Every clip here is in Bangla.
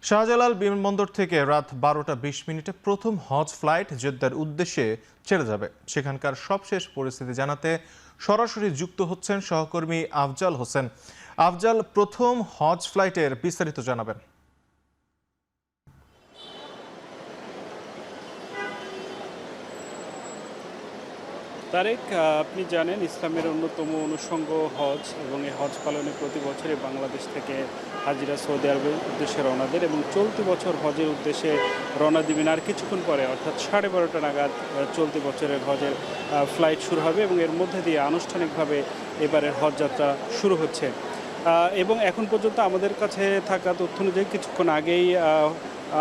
শাহজালাল বিমানবন্দর থেকে রাত 12টা 20 মিনিটে প্রথম হজ ফ্লাইট জেদ্দার উদ্দেশ্যে ছেড়ে যাবে। সেখানকার সবশেষ পরিস্থিতি জানাতে সরাসরি যুক্ত হচ্ছেন সহকর্মী আফজাল হোসেন। আফজাল, প্রথম হজ ফ্লাইটের বিস্তারিত জানাবেন। তারেক, আপনি জানেন ইসলামের অন্যতম অনুষঙ্গ হজ, এবং এই হজ পালনে প্রতি বছরই বাংলাদেশ থেকে হাজিরা সৌদি আরবের উদ্দেশ্যে রওনা দেন এবং চলতি বছর হজের উদ্দেশ্যে রওনা দিবেন আর কিছুক্ষণ পরে, অর্থাৎ 12:30টা নাগাদ চলতি বছরের হজের ফ্লাইট শুরু হবে এবং এর মধ্যে দিয়ে আনুষ্ঠানিকভাবে এবারের হজ যাত্রা শুরু হচ্ছে। এবং এখন পর্যন্ত আমাদের কাছে থাকা তথ্য অনুযায়ী কিছুক্ষণ আগেই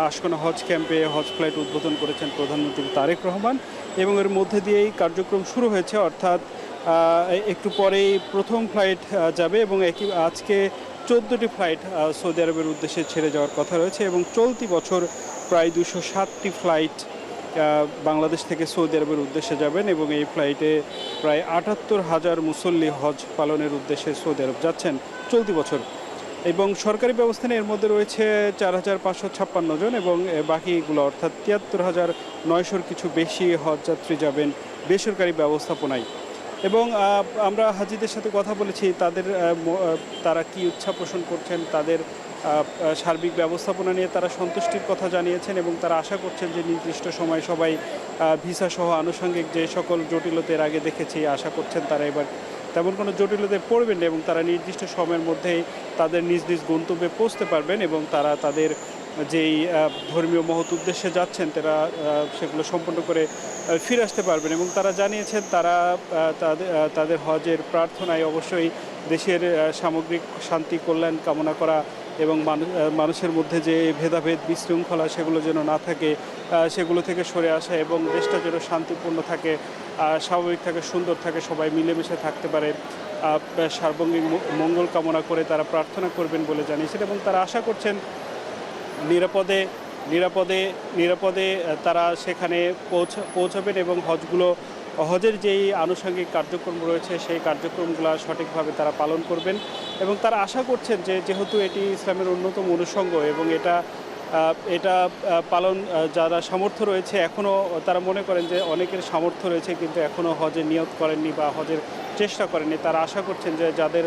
আশকোনা হজ ক্যাম্পে হজ ফ্লাইট উদ্বোধন করেছেন প্রধানমন্ত্রী তারেক রহমান এবং এর মধ্যে দিয়েই কার্যক্রম শুরু হয়েছে, অর্থাৎ একটু পরেই প্রথম ফ্লাইট যাবে এবং আজকে 14টি ফ্লাইট সৌদি আরবের উদ্দেশ্যে ছেড়ে যাওয়ার কথা রয়েছে এবং চলতি বছর প্রায় 260টি ফ্লাইট বাংলাদেশ থেকে সৌদি আরবের উদ্দেশ্যে যাবেন এবং এই ফ্লাইটে প্রায় 78,000 মুসল্লি হজ পালনের উদ্দেশ্যে সৌদি আরব যাচ্ছেন চলতি বছর। এবং সরকারি ব্যবস্থানে এর মধ্যে রয়েছে 4,556 জন এবং বাকিগুলো অর্থাৎ 73,900 কিছু বেশি হজযাত্রী যাবেন বেসরকারি ব্যবস্থাপনায়। এবং আমরা হাজিদের সাথে কথা বলেছি, তারা কি ইচ্ছা পোষণ করছেন, তাদের সার্বিক ব্যবস্থাপনা নিয়ে তারা সন্তুষ্টির কথা জানিয়েছেন এবং তারা আশা করছেন যে নির্দিষ্ট সময় সবাই ভিসা সহ আনুষঙ্গিক যে সকল জটিলতার আগে দেখেছি, আশা করছেন তারা এবার তেমন কোনো জটিলতায় পড়বেন না এবং তারা নির্দিষ্ট সময়ের মধ্যেই তাদের নিজ নিজ গন্তব্যে পৌঁছতে পারবেন এবং তারা তাদের যেই ধর্মীয় মহৎ উদ্দেশ্যে যাচ্ছেন তারা সেগুলো সম্পন্ন করে ফিরে আসতে পারবেন। এবং তারা জানিয়েছেন তারা তাদের হজের প্রার্থনায় অবশ্যই দেশের সামগ্রিক শান্তি কল্যাণ কামনা করা এবং মানুষের মধ্যে যে ভেদাভেদ বিশৃঙ্খলা সেগুলো যেন না থাকে, সেগুলো থেকে সরে আসা এবং দেশটা যেন শান্তিপূর্ণ থাকে, স্বাভাবিক থাকে, সুন্দর থাকে, সবাই মিলেমিশে থাকতে পারে, সার্বঙ্গিক মঙ্গল কামনা করে তারা প্রার্থনা করবেন বলে জানিয়েছেন এবং তারা আশা করছেন নিরাপদে তারা সেখানে পৌঁছাবেন এবং হজের যেই আনুষঙ্গিক কার্যক্রম রয়েছে সেই কার্যক্রমগুলো সঠিকভাবে তারা পালন করবেন এবং তারা আশা করছেন যে যেহেতু এটি ইসলামের অন্যতম অনুষঙ্গ এবং এটা পালন যারা সামর্থ্য রয়েছে, এখনও তারা মনে করেন যে অনেকের সামর্থ্য রয়েছে কিন্তু এখনও হজের নিয়ত করেননি বা হজের চেষ্টা করেননি, তারা আশা করছেন যে যাদের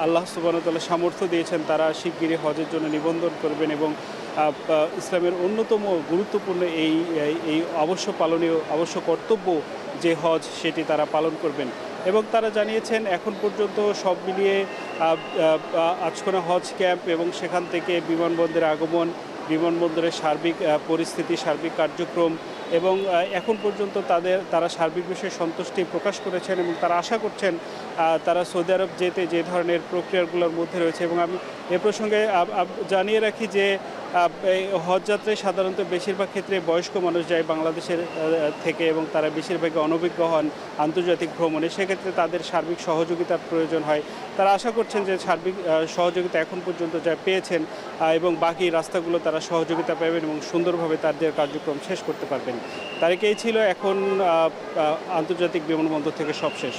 আল্লাহ সুবহানাহু ওয়া তাআলা সামর্থ্য দিয়েছেন তারা শিগগিরই হজের জন্য নিবন্ধন করবেন এবং ইসলামের অন্যতম গুরুত্বপূর্ণ এই অবশ্য কর্তব্য যে হজ সেটি তারা পালন করবেন। এবং তারা জানিয়েছেন এখন পর্যন্ত সব মিলিয়ে আশকোনা হজ ক্যাম্প এবং সেখান থেকে বিমানবন্দরের আগমন, বিমানবন্দরের সার্বিক পরিস্থিতি, সার্বিক কার্যক্রম এবং এখন পর্যন্ত তারা সার্বিক বিষয়ে সন্তুষ্টি প্রকাশ করেছেন এবং তারা আশা করছেন তারা সৌদি আরব যেতে যে ধরনের প্রক্রিয়াগুলোর মধ্যে রয়েছে। এবং আমি এ প্রসঙ্গে জানিয়ে রাখি যে হজযাত্রায় সাধারণত বেশিরভাগ ক্ষেত্রে বয়স্ক মানুষ যায় বাংলাদেশের থেকে এবং তারা বেশিরভাগই অনভিজ্ঞ হন আন্তর্জাতিক ভ্রমণে, সেক্ষেত্রে তাদের সার্বিক সহযোগিতার প্রয়োজন হয়। তারা আশা করছেন যে সার্বিক সহযোগিতা এখন পর্যন্ত যা পেয়েছেন এবং বাকি রাস্তাগুলো তারা সহযোগিতা পাবেন এবং সুন্দরভাবে তাদের কার্যক্রম শেষ করতে পারবেন। তারিখেই ছিল এখন আন্তর্জাতিক বিমানবন্দর থেকে সবশেষ।